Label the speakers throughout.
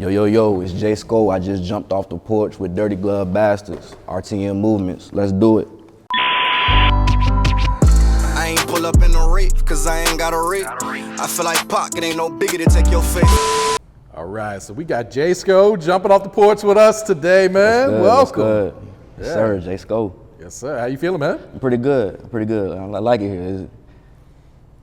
Speaker 1: Yo, yo, yo, it's Jayscho. I just jumped off the porch with Dirty Glove Bastards. RTM Movements. Let's do it.
Speaker 2: I ain't pull up in the rape, cause I ain't got a rape. I feel like Pac, it ain't no biggie to take your face.
Speaker 3: All right, so we got Jayscho jumping off the porch with us today, man. Welcome.
Speaker 1: Good. Yes, sir, Jayscho.
Speaker 3: Yes, sir. How you feeling, man?
Speaker 1: I'm pretty good. I like it here.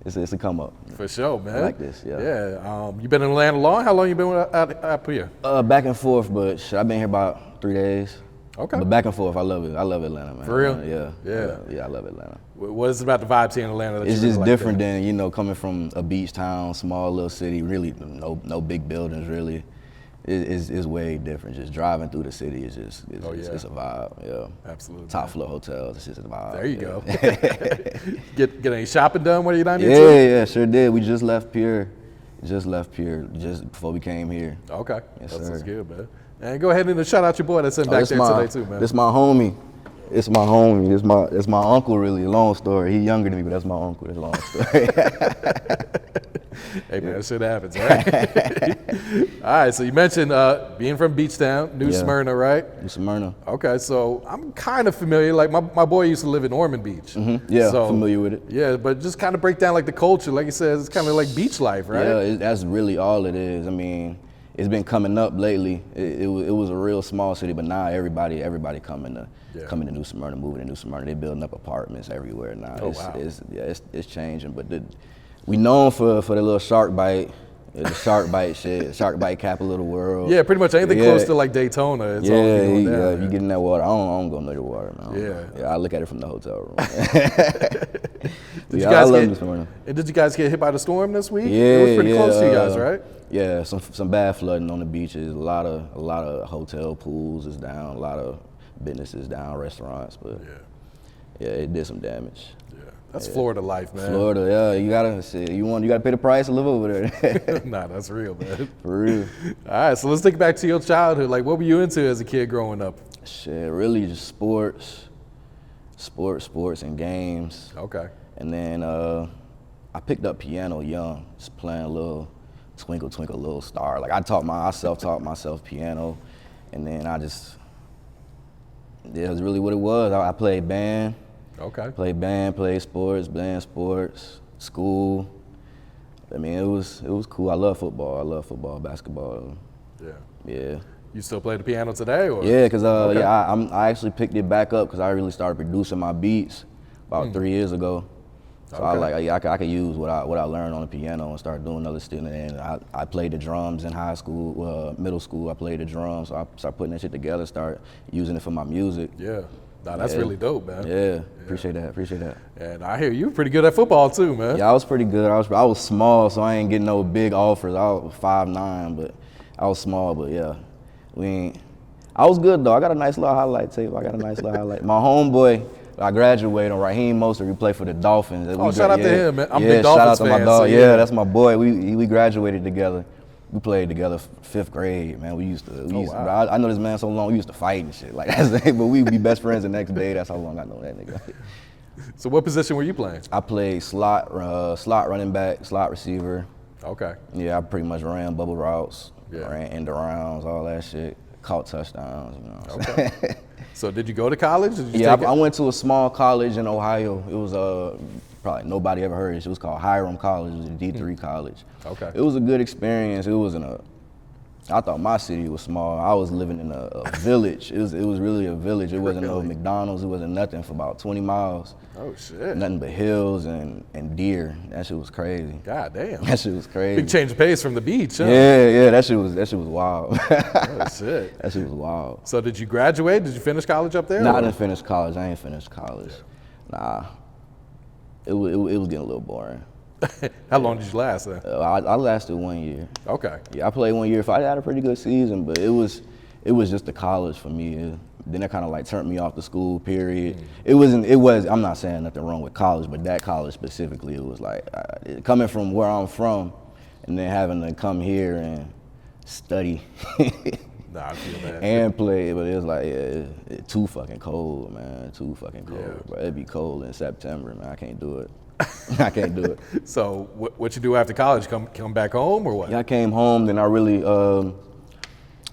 Speaker 1: It's a come up.
Speaker 3: For sure, man.
Speaker 1: I like this, yeah.
Speaker 3: Yeah. You been in Atlanta long? How long you been out here?
Speaker 1: Back and forth, but I've been here about 3 days.
Speaker 3: Okay.
Speaker 1: But back and forth, I love it. I love Atlanta, man.
Speaker 3: For real?
Speaker 1: Yeah, I love Atlanta.
Speaker 3: What is it about the vibes here in Atlanta that
Speaker 1: It's
Speaker 3: you really
Speaker 1: just
Speaker 3: like
Speaker 1: different
Speaker 3: there?
Speaker 1: than, coming from a beach town, small little city, really no big buildings, really. It's way different. Just driving through the city is just, it's a vibe, yeah.
Speaker 3: Absolutely.
Speaker 1: Top floor hotels, it's just a vibe.
Speaker 3: There you
Speaker 1: go.
Speaker 3: Get any shopping done when you're down here?
Speaker 1: Yeah, sure did. We just left Pier, just before we came here.
Speaker 3: Okay,
Speaker 1: yes,
Speaker 3: that
Speaker 1: sir.
Speaker 3: sounds good, man. And go ahead and shout out your boy that's in back there today too, man.
Speaker 1: This my homie. It's my homie. It's my uncle, really. Long story. He younger than me, but that's my uncle. That's a long story.
Speaker 3: Hey, man, that shit happens, right? All right, so you mentioned being from Beach Town, New Smyrna, right?
Speaker 1: New Smyrna.
Speaker 3: Okay, so I'm kind of familiar. Like, my boy used to live in Ormond Beach.
Speaker 1: Mm-hmm. Yeah, so, familiar with it.
Speaker 3: Yeah, but just kind of break down, like, the culture. Like you said, it's kind of like beach life, right?
Speaker 1: Yeah, that's really all it is. I mean, it's been coming up lately. It was a real small city, but now everybody coming to New Smyrna, moving to New Smyrna. They're building up apartments everywhere now.
Speaker 3: Oh, wow.
Speaker 1: It's changing, but we known for the little shark bite, the shark bite shit, shark bite capital of the world.
Speaker 3: Yeah, pretty much anything close to like Daytona. It's all going down.
Speaker 1: If you get in that water, I don't go near the water, man. I look at it from the hotel room. I love New Smyrna.
Speaker 3: And did you guys get hit by the storm this week?
Speaker 1: Yeah,
Speaker 3: it was pretty close to you guys, right?
Speaker 1: Yeah, some bad flooding on the beaches. A lot of hotel pools is down. A lot of businesses down, restaurants, but yeah, it did some damage.
Speaker 3: That's Florida life, man.
Speaker 1: Florida, yeah. You gotta pay the price to live over there.
Speaker 3: Nah, that's real, man.
Speaker 1: For real.
Speaker 3: All right, so let's think back to your childhood. Like, what were you into as a kid growing up?
Speaker 1: Shit, really just sports and games.
Speaker 3: Okay.
Speaker 1: And then I picked up piano young, just playing a little Twinkle Twinkle Little Star. Like I self-taught myself piano, and then it was really what it was. I played band.
Speaker 3: Okay.
Speaker 1: Played band, played sports, band sports, school. I mean, it was cool. I love football, basketball. Yeah.
Speaker 3: You still play the piano today, or?
Speaker 1: Yeah, cause I actually picked it back up because I really started producing my beats about 3 years ago. So I could use what I learned on the piano and start doing other stuff. And I played the drums in high school, middle school. I played the drums, so I started putting that shit together, start using it for my music.
Speaker 3: Yeah. Nah, that's really dope, man.
Speaker 1: Yeah. Appreciate that.
Speaker 3: And I hear you pretty good at football too, man.
Speaker 1: Yeah, I was pretty good. I was small, so I ain't getting no big offers. I was 5'9", but I was small, but yeah. I was good though. I got a nice little highlight tape. My homeboy, I graduated on Raheem Mostert. We played for the Dolphins.
Speaker 3: Shout out to him, man. I'm a big Dolphins
Speaker 1: shout out to
Speaker 3: fan,
Speaker 1: my dog.
Speaker 3: so
Speaker 1: yeah, that's my boy. We graduated together. We played together 5th grade, man. Wow. I know this man so long, we used to fight and shit. Like but we'd be best friends the next day. That's how long I know that nigga.
Speaker 3: So what position were you playing?
Speaker 1: I played slot running back, slot receiver.
Speaker 3: Okay.
Speaker 1: Yeah, I pretty much ran bubble routes, ran end arounds, all that shit. Caught touchdowns, you know.
Speaker 3: Okay. So did you go to college?
Speaker 1: I went to a small college in Ohio. It was probably nobody ever heard of it. It was called Hiram College. It was a D3 college.
Speaker 3: Okay.
Speaker 1: It was a good experience. It was I thought my city was small. I was living in a village. It was really a village. It wasn't no McDonald's. It wasn't nothing for about 20 miles.
Speaker 3: Oh shit.
Speaker 1: Nothing but hills and deer. That shit was crazy.
Speaker 3: God damn.
Speaker 1: That shit was crazy.
Speaker 3: Big change of pace from the beach, huh?
Speaker 1: Yeah. That shit was wild.
Speaker 3: Oh shit.
Speaker 1: That shit was wild.
Speaker 3: So did you graduate? Did you finish college up there?
Speaker 1: No, I didn't finish college. I ain't finished college. Nah. It was getting a little boring.
Speaker 3: How long did you last then?
Speaker 1: I lasted 1 year.
Speaker 3: Okay.
Speaker 1: Yeah, I played 1 year. I had a pretty good season, but it was just the college for me. Then it kind of like turned me off the school period. I'm not saying nothing wrong with college, but that college specifically, it was like, coming from where I'm from and then having to come here and study.
Speaker 3: Nah, I feel that.
Speaker 1: And play, but it was like, it's too fucking cold, man. Too fucking cold, bro. It'd be cold in September, man. I can't do it. I can't do it.
Speaker 3: So what you do after college? Come back home or what?
Speaker 1: Yeah, I came home, then I really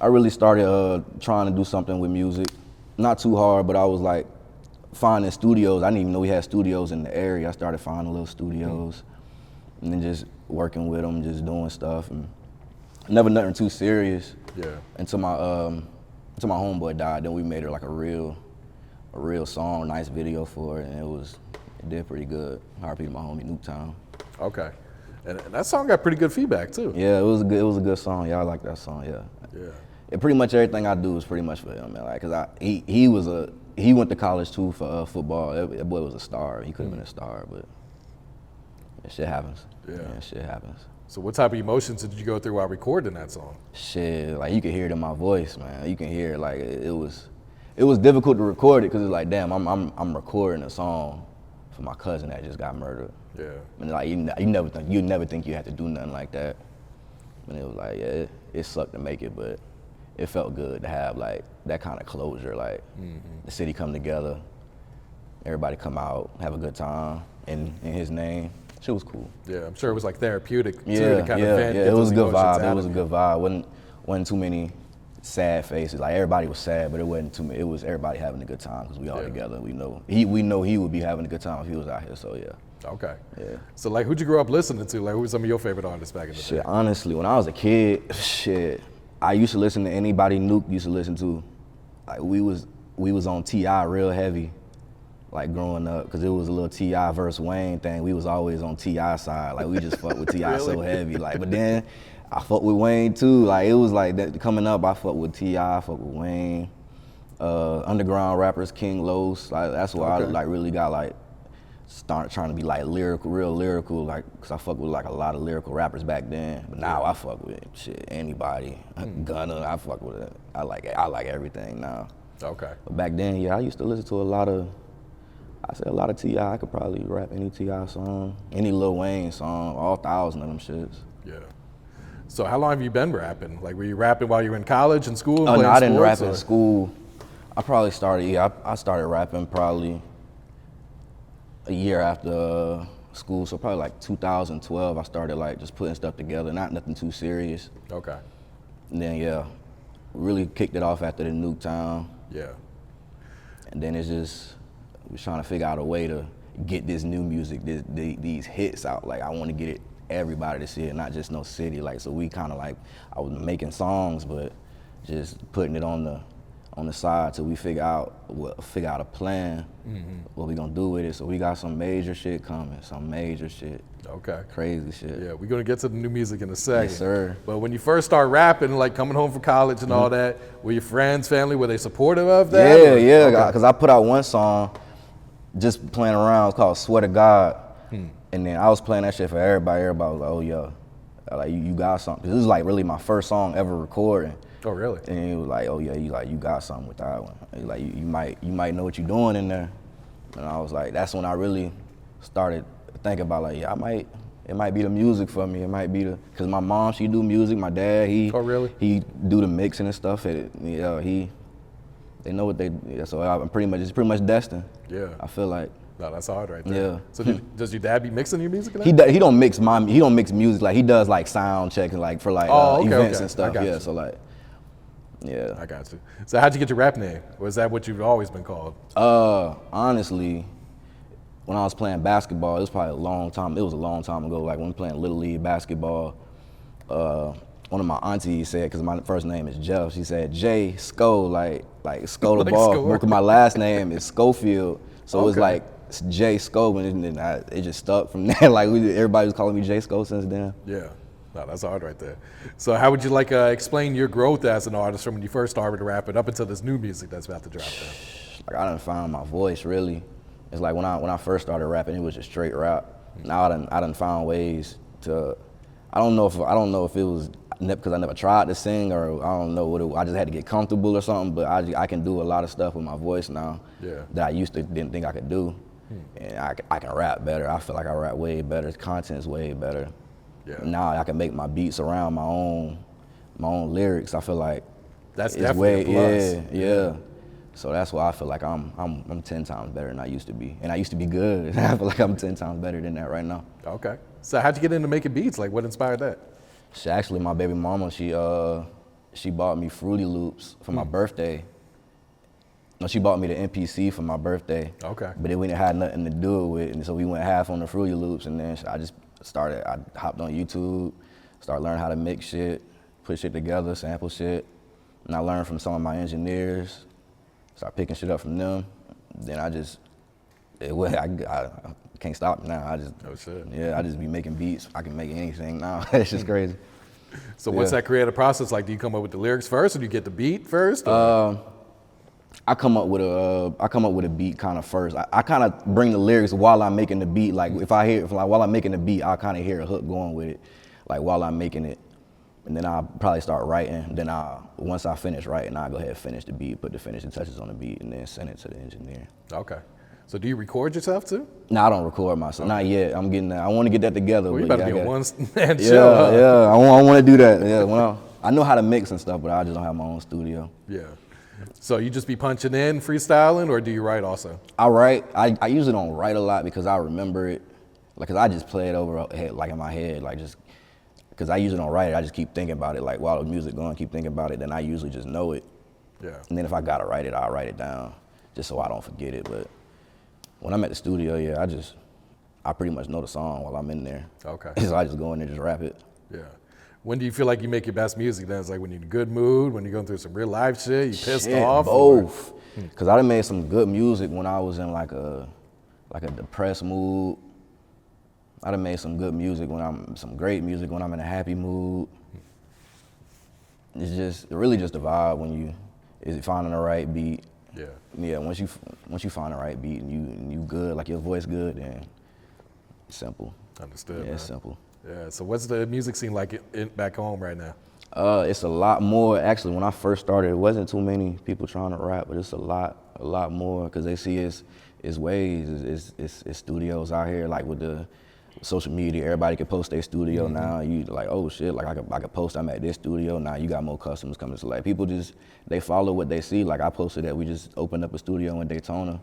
Speaker 1: I really started trying to do something with music. Not too hard, but I was like finding studios. I didn't even know we had studios in the area. I started finding little studios and then just working with them, just doing stuff. And never nothing too serious.
Speaker 3: Yeah.
Speaker 1: Until my homeboy died, then we made it like a real song, nice video for it, and it did pretty good. RP to my homie Nuktown.
Speaker 3: Okay. And that song got pretty good feedback too.
Speaker 1: Yeah, it was a good song. Yeah, I like that song. Yeah.
Speaker 3: Yeah.
Speaker 1: Pretty much everything I do is pretty much for him, man. Like, cause he went to college too for football. That boy was a star. He could have been a star, but shit happens. Yeah, shit happens.
Speaker 3: So what type of emotions did you go through while recording that song?
Speaker 1: Shit, like you can hear it in my voice, man. You can hear it. Like it was difficult to record it because it's like, damn, I'm recording a song for my cousin that just got murdered.
Speaker 3: Yeah.
Speaker 1: And like you never think you had to do nothing like that. And it was like, yeah, it sucked to make it, but it felt good to have like that kind of closure. Like the city come together, everybody come out, have a good time in his name. Shit was cool.
Speaker 3: Yeah, I'm sure it was like therapeutic too,
Speaker 1: Yeah,
Speaker 3: to kind of vent.
Speaker 1: It was a good vibe.
Speaker 3: It
Speaker 1: It was a good vibe. Wasn't too many sad faces. Like everybody was sad, but it wasn't too many. It was everybody having a good time because we all together. We know he would be having a good time if he was out here. So yeah.
Speaker 3: Okay.
Speaker 1: Yeah.
Speaker 3: So like, who'd you grow up listening to? Like, who were some of your favorite artists back in the day?
Speaker 1: Honestly, when I was a kid, I used to listen to anybody Nuke used to listen to. Like we was on T.I. real heavy, like growing up, because it was a little T.I. versus Wayne thing. We was always on T.I. side. Like we just fucked with T.I. so heavy. Like, but then I fucked with Wayne too. Like it was like that coming up. I fucked with T.I. I fucked with Wayne. Underground rappers, King Los. Like that's where I like really got like started trying to be like real lyrical, like, cause I fucked with like a lot of lyrical rappers back then. But now I fuck with anybody. Gunna, I fuck with it. I like everything now.
Speaker 3: Okay.
Speaker 1: But back then, I used to listen to a lot of T.I. I could probably rap any T.I. song, any Lil Wayne song, all 1,000 of them shits.
Speaker 3: Yeah. So how long have you been rapping? Like, were you rapping while you were in college and school?
Speaker 1: Oh no, I didn't rap
Speaker 3: or?
Speaker 1: in school. I probably started. I started rapping probably a year after school, so probably like 2012. I started like just putting stuff together, nothing too serious.
Speaker 3: Okay.
Speaker 1: And then really kicked it off after the Nuktown.
Speaker 3: Yeah.
Speaker 1: And then it's just was trying to figure out a way to get this new music, these hits out. Like I want to get everybody to see it, not just no city. Like so we kind of like I was making songs, but just putting it on the side till we figure out a plan, what we gonna do with it. So we got some major shit coming,
Speaker 3: Okay.
Speaker 1: Crazy shit.
Speaker 3: Yeah, we're gonna get to the new music in a second.
Speaker 1: Yes, sir.
Speaker 3: But when you first started rapping, like coming home from college and all that, were your friends, family, were they supportive of that?
Speaker 1: Yeah, because I put out one song just playing around, it's called Swear to God. And then I was playing that shit for everybody. Everybody was like, oh yeah, like you got something. This is like really my first song ever recording.
Speaker 3: Oh really?
Speaker 1: And he was like, oh yeah, you got something with that one. He's like, you might know what you're doing in there. And I was like, that's when I really started thinking about like, yeah, it might be the music for me. It might be cause my mom, she do music. My dad, he do the mixing and stuff. They know what they. Yeah, so it's pretty much destined. Yeah. I feel like.
Speaker 3: No, that's hard right there. Yeah. So does your dad be mixing your music?
Speaker 1: He don't mix music. Like he does like sound checks and like for like events and stuff. Yeah. So like. Yeah.
Speaker 3: I got you. So how'd you get your rap name? Or is that what you've always been called?
Speaker 1: Honestly, when I was playing basketball, it was probably a long time. It was a long time ago. Like when playing Little League basketball, one of my aunties said, because my first name is Jeff, she said Jayscho, like Sko the ball. Because my last name is Schofield, so it was like Jayscho, and then it just stuck from there. Like everybody was calling me Jayscho since then.
Speaker 3: Yeah. No, that's hard right there. So how would you like explain your growth as an artist from when you first started rapping up until this new music that's about to drop there?
Speaker 1: Like I done found my voice really. It's like when I first started rapping, it was just straight rap. Now I done found ways to. I don't know if it was because I never tried to sing or I don't know what I just had to get comfortable or something. But I can do a lot of stuff with my voice now that I used to didn't think I could do, and I can rap better. I feel like I rap way better. The content's way better. Yeah. Now I can make my beats around my own lyrics. I feel like
Speaker 3: that's definitely a plus.
Speaker 1: Yeah. So that's why I feel like I'm 10 times better than I used to be, and I used to be good. I feel like I'm 10 times better than that right now.
Speaker 3: Okay. So how'd you get into making beats? Like what inspired that?
Speaker 1: Actually, my baby mama, she she bought me Fruity Loops for my birthday. No, she bought me the MPC for my birthday.
Speaker 3: Okay.
Speaker 1: But we didn't have nothing to do with it, and so we went half on the Fruity Loops, and then I hopped on YouTube, started learning how to mix shit, put shit together, sample shit, and I learned from some of my engineers, started picking shit up from them. Then I can't stop now. I just be making beats. I can make anything now. It's just crazy.
Speaker 3: So what's that creative process like? Do you come up with the lyrics first, or do you get the beat first?
Speaker 1: I come up with a beat kind of first. I kind of bring the lyrics while I'm making the beat. Like while I'm making the beat, I kind of hear a hook going with it, like while I'm making it, and then I'll probably start writing. Then once I finish writing, I'll go ahead and finish the beat, put the finishing touches on the beat, and then send it to the engineer.
Speaker 3: Okay. So do you record yourself too?
Speaker 1: No, I don't record myself. Not yet. I'm getting that. I want to get that together.
Speaker 3: Well, you better be a one-man
Speaker 1: Yeah,
Speaker 3: show. Huh?
Speaker 1: yeah. I want to do that. Yeah. I know how to mix and stuff, but I just don't have my own studio.
Speaker 3: Yeah. So you just be punching in, freestyling, or do you write also?
Speaker 1: I write. I usually don't write a lot because I remember it. Like, cause I just play it over like in my head, like just. Cause I usually don't write it. I just keep thinking about it. Like while the music going, keep thinking about it. Then I usually just know it.
Speaker 3: Yeah.
Speaker 1: And then if I gotta write it, I'll write it down, just so I don't forget it. But when I'm at the studio, yeah, I pretty much know the song while I'm in there.
Speaker 3: Okay.
Speaker 1: So I just go in there and just rap it.
Speaker 3: Yeah. When do you feel like you make your best music then? It's like when you're in a good mood, when you're going through some real life shit, you pissed off?
Speaker 1: Both. Cause I done made some good music when I was in like a depressed mood. I done made some good music some great music when I'm in a happy mood. It's really just a vibe when is finding the right beat.
Speaker 3: Yeah.
Speaker 1: Yeah, once you find the right beat and you good, like your voice good, then it's simple.
Speaker 3: Understood.
Speaker 1: Yeah,
Speaker 3: man.
Speaker 1: it's simple.
Speaker 3: Yeah. So what's the music scene like back home right now?
Speaker 1: It's a lot more. Actually, when I first started, it wasn't too many people trying to rap, but it's a lot more because they see it's ways, it's studios out here, like with the social media. Everybody can post their studio now. You like, oh shit, like I could post I'm at this studio. Now you got more customers coming. So like people they follow what they see. Like I posted that we just opened up a studio in Daytona.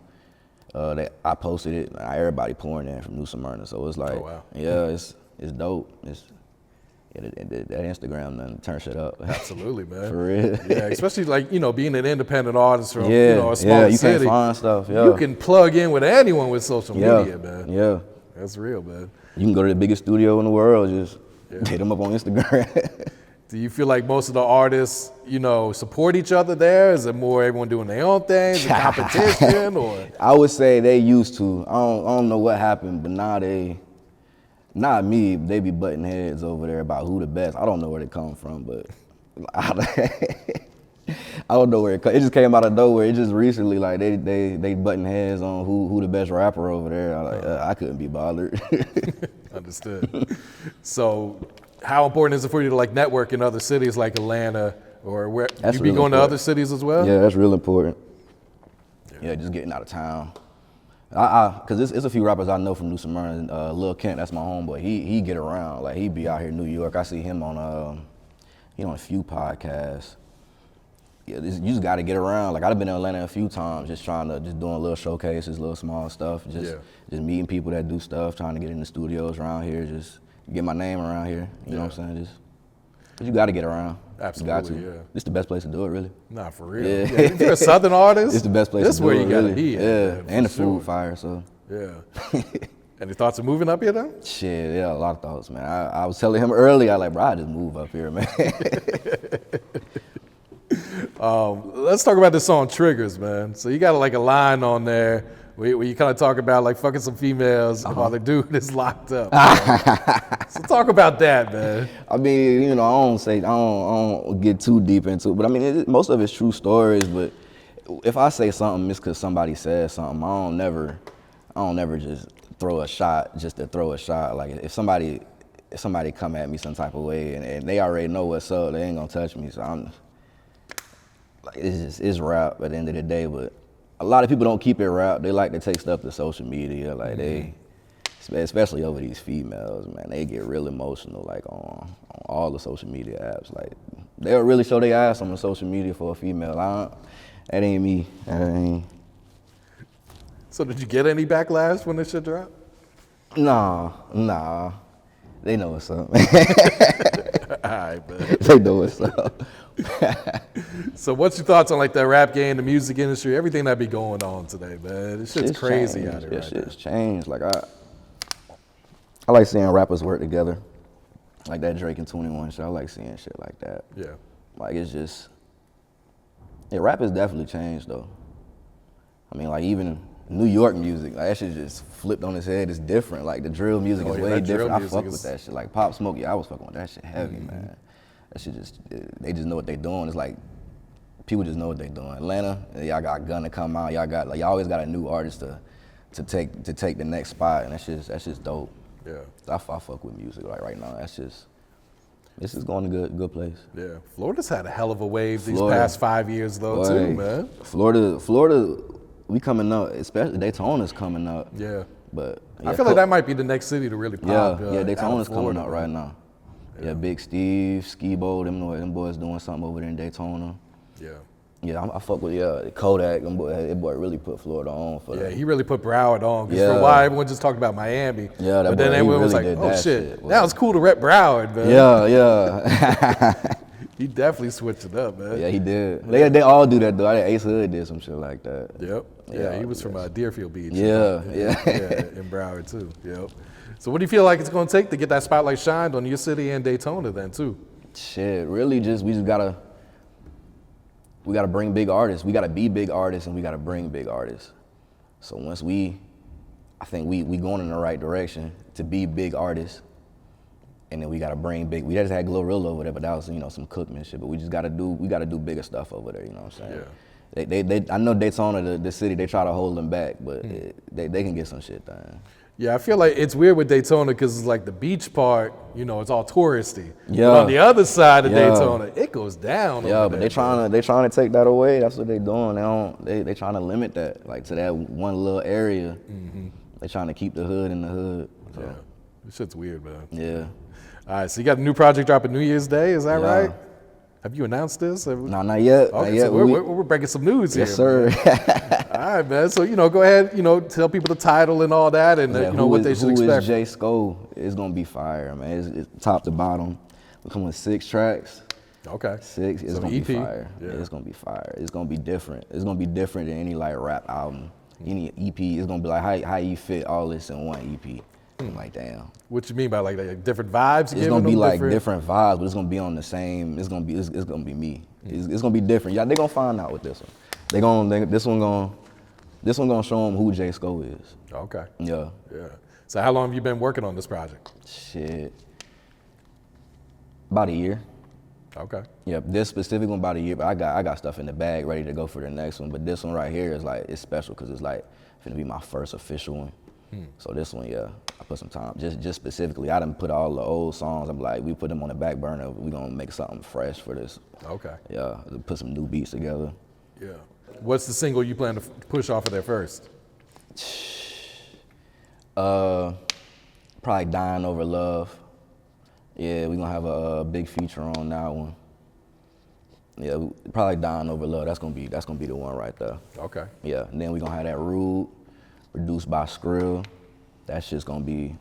Speaker 1: I posted it. Everybody pouring in from New Smyrna. So it's like,
Speaker 3: oh, wow.
Speaker 1: Yeah, it's dope. That Instagram done turn shit up.
Speaker 3: Absolutely, man.
Speaker 1: For real.
Speaker 3: Yeah, especially like, being an independent artist from a small
Speaker 1: you
Speaker 3: city.
Speaker 1: Can find stuff. Yeah.
Speaker 3: You can plug in with anyone with social media, man.
Speaker 1: Yeah.
Speaker 3: That's real, man.
Speaker 1: You can go to the biggest studio in the world, just hit them up on Instagram.
Speaker 3: Do you feel like most of the artists, support each other there? Is it more everyone doing their own thing? Is it competition or?
Speaker 1: I would say they used to. I don't know what happened, but now not me, they be butting heads over there about who the best. I don't know where they come from, but I don't know where it just came out of nowhere. It just recently, like they butting heads on who the best rapper over there. I couldn't be bothered.
Speaker 3: Understood. So, how important is it for you to like network in other cities like Atlanta or where
Speaker 1: That's
Speaker 3: you be
Speaker 1: real
Speaker 3: going
Speaker 1: important.
Speaker 3: to other cities as well?
Speaker 1: Yeah, that's real important. Yeah, just getting out of town. Cause it's a few rappers I know from New Smyrna. Lil Kent, that's my homeboy. He get around. Like he be out here in New York. I see him on a few podcasts. Yeah, you just got to get around. Like I've been in Atlanta a few times, just doing little showcases, little small stuff, just meeting people that do stuff, trying to get in the studios around here, just get my name around here. You know what I'm saying? But you got to get around.
Speaker 3: Absolutely,
Speaker 1: you got to. It's the best place to do it, really.
Speaker 3: Nah, for real.
Speaker 1: Yeah.
Speaker 3: Yeah, if you're a Southern artist,
Speaker 1: It's the best place
Speaker 3: this
Speaker 1: to do
Speaker 3: is
Speaker 1: it,
Speaker 3: where you gotta
Speaker 1: really.
Speaker 3: be.
Speaker 1: Yeah,
Speaker 3: Man,
Speaker 1: and the
Speaker 3: for sure.
Speaker 1: food fire, so.
Speaker 3: Yeah. Any thoughts of moving up here though?
Speaker 1: Shit, yeah, a lot of thoughts, man. I was telling him earlier, I just move up here, man.
Speaker 3: Let's talk about this song Triggers, man. So you got like a line on there where you kind of talk about like fucking some females while the dude is locked up. So talk about that, man.
Speaker 1: I mean, I don't get too deep into it, but I mean, most of it's true stories. But if I say something, it's because somebody said something. I don't never just throw a shot just to throw a shot. Like if somebody come at me some type of way and they already know what's up, they ain't gonna touch me. So I'm like, it's rap at the end of the day. But a lot of people don't keep it rap. They like to take stuff to social media. Like especially over these females, man, they get real emotional, like on all the social media apps. Like they'll really show their ass on the social media for a female. That ain't me. That ain't.
Speaker 3: So did you get any backlash when this shit dropped?
Speaker 1: Nah. They know what's up.
Speaker 3: right, man.
Speaker 1: They know what's up.
Speaker 3: So what's your thoughts on like the rap game, the music industry, everything that be going on today, man? This shit's crazy
Speaker 1: changed.
Speaker 3: out here
Speaker 1: Yeah,
Speaker 3: right
Speaker 1: shit's changed. Like I like seeing rappers work together. Like that Drake and 21 shit. I like seeing shit like that.
Speaker 3: now. Yeah.
Speaker 1: Like it's just, yeah, rap has definitely changed though. I mean, like even New York music, like that shit just flipped on its head. It's different. Like the drill music is way different. I fuck with that shit. Like Pop Smoke, yeah, I was fucking with that shit heavy, man. That shit just, they just know what they doing. It's like, people just know what they doing. Atlanta, y'all got Gunna come out. Y'all got, like, y'all always got a new artist to take the next spot, and that's just dope.
Speaker 3: Yeah.
Speaker 1: I fuck with music like right now. This is going to good place.
Speaker 3: Yeah. Florida's had a hell of a wave these
Speaker 1: Florida.
Speaker 3: past 5 years though,
Speaker 1: Boy,
Speaker 3: too, man.
Speaker 1: Florida, we coming up, especially Daytona's coming up.
Speaker 3: Yeah.
Speaker 1: But
Speaker 3: I feel like that might be the next city to really pop.
Speaker 1: yeah, Daytona's coming up
Speaker 3: man.
Speaker 1: right now. Yeah, Big Steve, Skibo, them boys doing something over there in Daytona.
Speaker 3: Yeah.
Speaker 1: Yeah, I fuck with Kodak. That boy really put Florida on for
Speaker 3: Yeah,
Speaker 1: that.
Speaker 3: he really put Broward on. Because for a
Speaker 1: Yeah.
Speaker 3: while, everyone just talked about Miami.
Speaker 1: Yeah, that
Speaker 3: but then
Speaker 1: boy, he
Speaker 3: everyone was
Speaker 1: really
Speaker 3: like,
Speaker 1: did
Speaker 3: oh
Speaker 1: that
Speaker 3: shit,
Speaker 1: shit, boy.
Speaker 3: now it's cool to rep Broward, man.
Speaker 1: Yeah.
Speaker 3: He definitely switched it up, man.
Speaker 1: Yeah, he did. They all do that though. I think Ace Hood did some shit like that.
Speaker 3: Yep. Yeah,
Speaker 1: Yeah,
Speaker 3: he was from Deerfield Beach.
Speaker 1: Yeah.
Speaker 3: In Broward too. Yep. So what do you feel like it's going to take to get that spotlight shined on your city and Daytona then too?
Speaker 1: Shit, really we just gotta bring big artists. We gotta be big artists and we gotta bring big artists. So once I think we going in the right direction to be big artists. And then we gotta bring big. We just had Glorilla over there, but that was some Cookman shit. But we gotta do bigger stuff over there. You know what I'm saying?
Speaker 3: Yeah.
Speaker 1: I know Daytona, the city, they try to hold them back, but they can get some shit done.
Speaker 3: Yeah, I feel like it's weird with Daytona because it's like the beach part, it's all touristy.
Speaker 1: Yeah.
Speaker 3: But on the other side of
Speaker 1: Yeah.
Speaker 3: Daytona, it goes down.
Speaker 1: Yeah,
Speaker 3: over
Speaker 1: but
Speaker 3: there,
Speaker 1: they trying to take that away. That's what they doing. They trying to limit that, like to that one little area. They trying to keep the hood in the hood. So,
Speaker 3: Yeah, this shit's weird, man.
Speaker 1: yeah.
Speaker 3: All right, so you got a new project dropping New Year's Day, is that
Speaker 1: Yeah.
Speaker 3: right? Have you announced this?
Speaker 1: No, not yet.
Speaker 3: Okay,
Speaker 1: Not yet.
Speaker 3: so we're breaking some news here.
Speaker 1: Yes, sir.
Speaker 3: All right, man. So, go ahead, tell people the title and all that and, what they should expect.
Speaker 1: Who Is Jayscho? It's going to be fire, man. It's top to bottom. We're coming with 6 tracks.
Speaker 3: Okay.
Speaker 1: 6. It's
Speaker 3: So
Speaker 1: going to
Speaker 3: EP.
Speaker 1: be fire.
Speaker 3: Yeah.
Speaker 1: It's going to be fire. It's going to be different. It's going to be different than any, like, rap album. Any EP, it's going to be like, how you fit all this in one EP. I'm like, damn.
Speaker 3: What you mean by like different vibes?
Speaker 1: It's going to be like different vibes, but it's going to be on the same, it's going to be me. It's going to be different. Yeah, they're going to find out with this one. This one going to show them who Jayscho is.
Speaker 3: Okay.
Speaker 1: Yeah.
Speaker 3: Yeah. So how long have you been working on this project?
Speaker 1: Shit. About a year.
Speaker 3: Okay.
Speaker 1: Yeah, this specific one about a year, but I got stuff in the bag ready to go for the next one. But this one right here is like, it's special because it's like finna be my first official one. So this one, yeah, I put some time. Just specifically, I done put all the old songs. I'm like, we put them on the back burner. We gonna make something fresh for this.
Speaker 3: Okay.
Speaker 1: Yeah, put some new beats together.
Speaker 3: Yeah. What's the single you plan to push off of there first?
Speaker 1: Probably Dying Over Love. Yeah, we gonna have a big feature on that one. Yeah, probably Dying Over Love. That's gonna be the one right there.
Speaker 3: Okay.
Speaker 1: Yeah, and then we gonna have that Rude, produced by Skrill. That's gonna be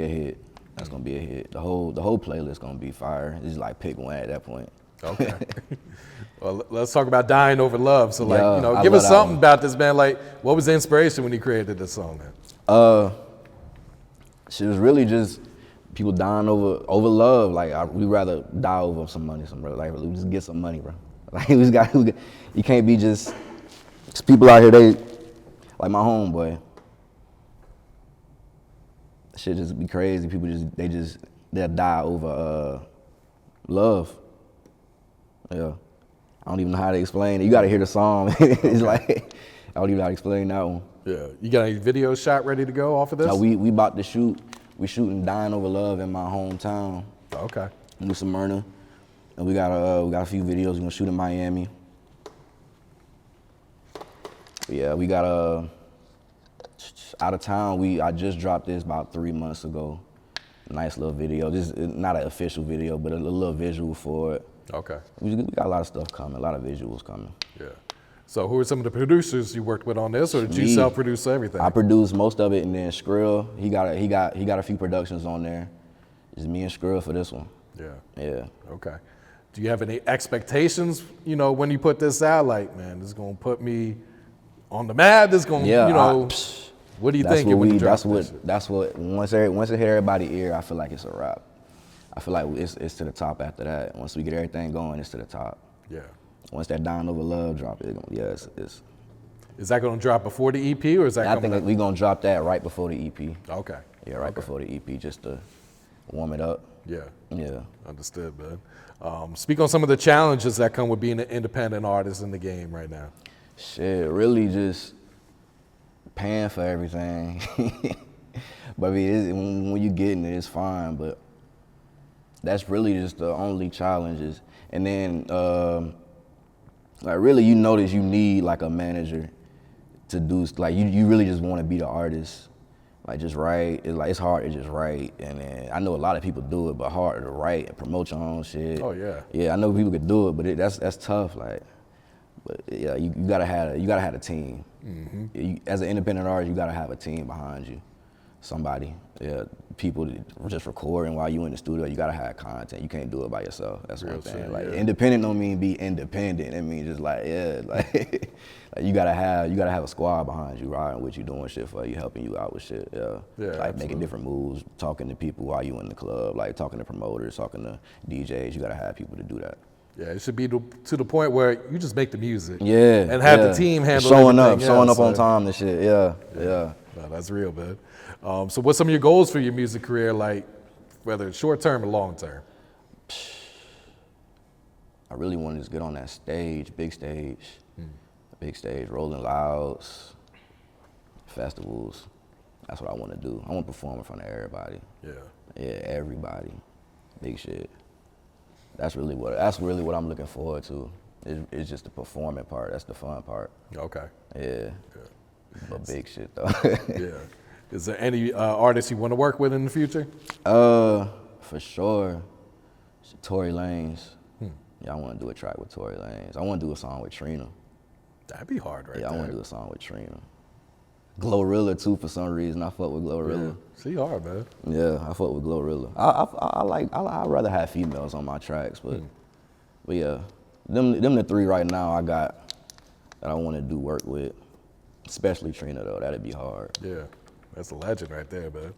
Speaker 1: a hit. That's gonna be a hit. The whole playlist gonna be fire. It's like pick one at that point.
Speaker 3: Okay. Well, let's talk about Dying Over Love. So, like,
Speaker 1: Yeah,
Speaker 3: give
Speaker 1: I
Speaker 3: us
Speaker 1: love that
Speaker 3: something
Speaker 1: one.
Speaker 3: about this, man. Like, what was the inspiration when you created this song, man?
Speaker 1: She was really just people dying over love. Like we rather die over some money, like we just get some money, bro. Like you can't be just. 'Cause people out here, they like my homeboy. Shit just be crazy. People they'll die over love. Yeah, I don't even know how to explain it. You got to hear the song. It's like I don't even know how to explain that one.
Speaker 3: Yeah. You got any video shot ready to go off of this?
Speaker 1: No, we about to shoot. We shooting Dying Over Love in my hometown,
Speaker 3: Okay.
Speaker 1: New Smyrna, and we got a few videos. We gonna shoot in Miami. But yeah, we got out of town. I just dropped this about 3 months ago. Nice little video. This is not an official video, but a little visual for it.
Speaker 3: Okay.
Speaker 1: We got a lot of stuff coming, a lot of visuals coming.
Speaker 3: Yeah. So who are some of the producers you worked with on this, or did you
Speaker 1: Me.
Speaker 3: self-produce everything?
Speaker 1: I produced most of it, and then Skrill, he got a few productions on there. It's me and Skrill for this one. Yeah.
Speaker 3: Okay. Do you have any expectations, when you put this out? Like, man, this is going to put me on the map. This is going to, what do you think when you drop this?
Speaker 1: That's what, once it hit everybody's ear, I feel like it's a wrap. I feel like it's to the top after that. Once we get everything going, it's to the top.
Speaker 3: Yeah.
Speaker 1: Once that Down Over Love drop, it's.
Speaker 3: Is that going to drop before the EP, or is that?
Speaker 1: I think we're going to drop that right before the EP.
Speaker 3: Okay.
Speaker 1: Yeah, right before the EP, just to warm it up.
Speaker 3: Yeah.
Speaker 1: Yeah.
Speaker 3: Understood, man. Speak on some of the challenges that come with being an independent artist in the game right now.
Speaker 1: Shit, really just paying for everything. But I mean, when you getting it, it's fine. But that's really just the only challenges. And then, like, really, you notice you need like a manager to do, like, you really just want to be the artist. Like, just write. It's hard to just write. And then I know a lot of people do it, but hard to write and promote your own shit.
Speaker 3: Oh yeah.
Speaker 1: Yeah, I know people could do it, but that's tough. Like, but yeah, you gotta have a team. Mm-hmm. As an independent artist, you gotta have a team behind you. Somebody, people just recording while you in the studio. You gotta have content. You can't do it by yourself. That's one thing. Like, independent don't mean be independent. It means just like like you gotta have a squad behind you, riding with you, doing shit for you, helping you out with shit. Like making different moves, talking to people while you in the club, like talking to promoters, talking to DJs. You gotta have people to do that.
Speaker 3: Yeah, it should be to the point where you just make the music.
Speaker 1: Yeah.
Speaker 3: And have the team handle
Speaker 1: showing
Speaker 3: everything
Speaker 1: up on time and shit. Yeah.
Speaker 3: No, that's real, man. So what's some of your goals for your music career, like whether it's short term or long term?
Speaker 1: I really want to just get on that stage, big stage, Rolling Louds, festivals. That's what I want to do. I want to perform in front of everybody. Yeah, everybody. Big shit. That's really what I'm looking forward to. It's just the performing part. That's the fun part.
Speaker 3: Okay.
Speaker 1: Yeah. But big shit though.
Speaker 3: Yeah. Is there any artists you want to work with in the future?
Speaker 1: For sure. Tory Lanez. Yeah, I want to do a track with Tory Lanez. I want to do a song with Trina.
Speaker 3: That'd be hard, right?
Speaker 1: Yeah,
Speaker 3: there.
Speaker 1: I want to do a song with Trina. Glorilla too, for some reason. I fuck with Glorilla.
Speaker 3: Yeah. She hard, man.
Speaker 1: Yeah, I fuck with Glorilla. I'd rather have females on my tracks, but yeah, them the three right now I got that I want to do work with. Especially Trina though, that'd be hard.
Speaker 3: Yeah, that's a legend right there, man.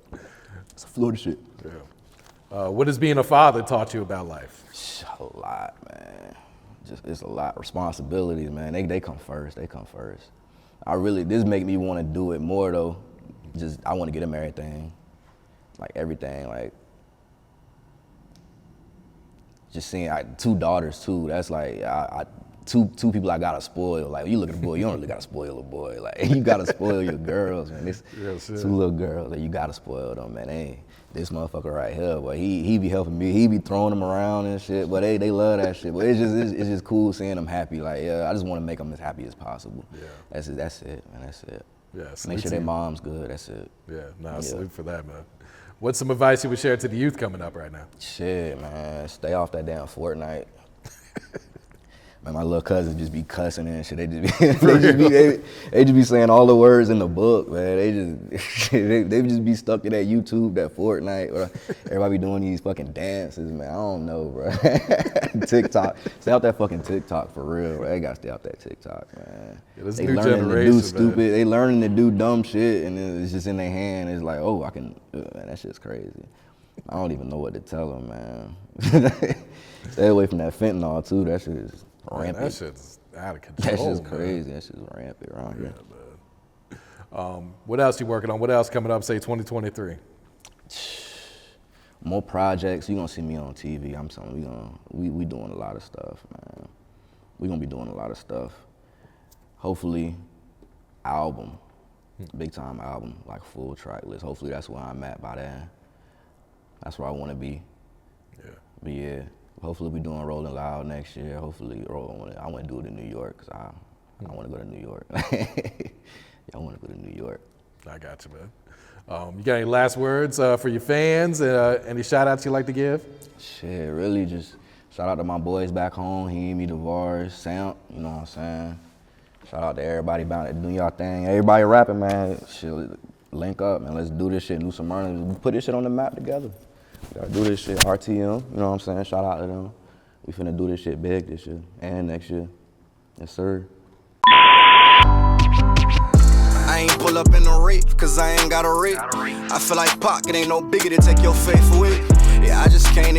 Speaker 1: It's Florida shit.
Speaker 3: Yeah. What has being a father taught you about life?
Speaker 1: A lot, man. It's a lot. Responsibilities, man. They come first. This make me want to do it more though. I want to get them everything. Like everything, like just seeing two daughters too. That's like two people I gotta spoil. Like, you look at a boy, you don't really gotta spoil a boy. Like, you gotta spoil your girls, man. It's two little girls that you gotta spoil them, man. This motherfucker right here, but he be helping me. He be throwing them around and shit, but they love that shit. But it's just cool seeing them happy. Like, I just want to make them as happy as possible. Yeah. That's it, man. That's it.
Speaker 3: Yeah.
Speaker 1: Make sure their mom's good. That's it.
Speaker 3: Yeah. Salute for that, man. What's some advice you would share to the youth coming up right now?
Speaker 1: Shit, man. Stay off that damn Fortnite. Man, my little cousins just be cussing and shit. They just be saying all the words in the book, man. They just be stuck to that YouTube, that Fortnite, or everybody be doing these fucking dances, man. I don't know, bro. TikTok, stay out that fucking TikTok for real, bro. They gotta stay out that TikTok, man.
Speaker 3: Yeah, this
Speaker 1: they
Speaker 3: new
Speaker 1: learning
Speaker 3: generation,
Speaker 1: to do stupid.
Speaker 3: Man.
Speaker 1: They learning to do dumb shit, and then it's just in their hand. It's like, oh, I can. Man, that shit's crazy. I don't even know what to tell them, man. Stay away from that fentanyl too. That shit is rampant.
Speaker 3: That shit's out of control.
Speaker 1: That shit's crazy. That shit's rampant around here.
Speaker 3: Man. What else you working on? What else coming up, say 2023?
Speaker 1: More projects. You gonna see me on TV. I'm telling you, we doing a lot of stuff, man. We gonna be doing a lot of stuff. Hopefully, album, big time album, like full track list. Hopefully that's where I'm at by then. That's where I want to be.
Speaker 3: Yeah.
Speaker 1: But yeah. Hopefully we doing Rolling Loud next year. Hopefully, I want to do it in New York because I want to go to New York. I want to go to New York.
Speaker 3: I got you, man. You got any last words for your fans? Any shout outs you like to give?
Speaker 1: Shit, really just shout out to my boys back home, Hemi, DeVars, Samp, you know what I'm saying? Shout out to everybody about it, doing y'all thing. Everybody rapping, man. Shit, link up, man. Let's do this shit. New Smyrna, put this shit on the map together. Gotta do this shit. RTM, you know what I'm saying? Shout out to them. We finna do this shit big this year and next year. Yes, sir.
Speaker 2: I ain't pull up in a rape, cause I ain't got a rape. I feel like Pac, it ain't no bigger to take your faith away. Yeah, I just can't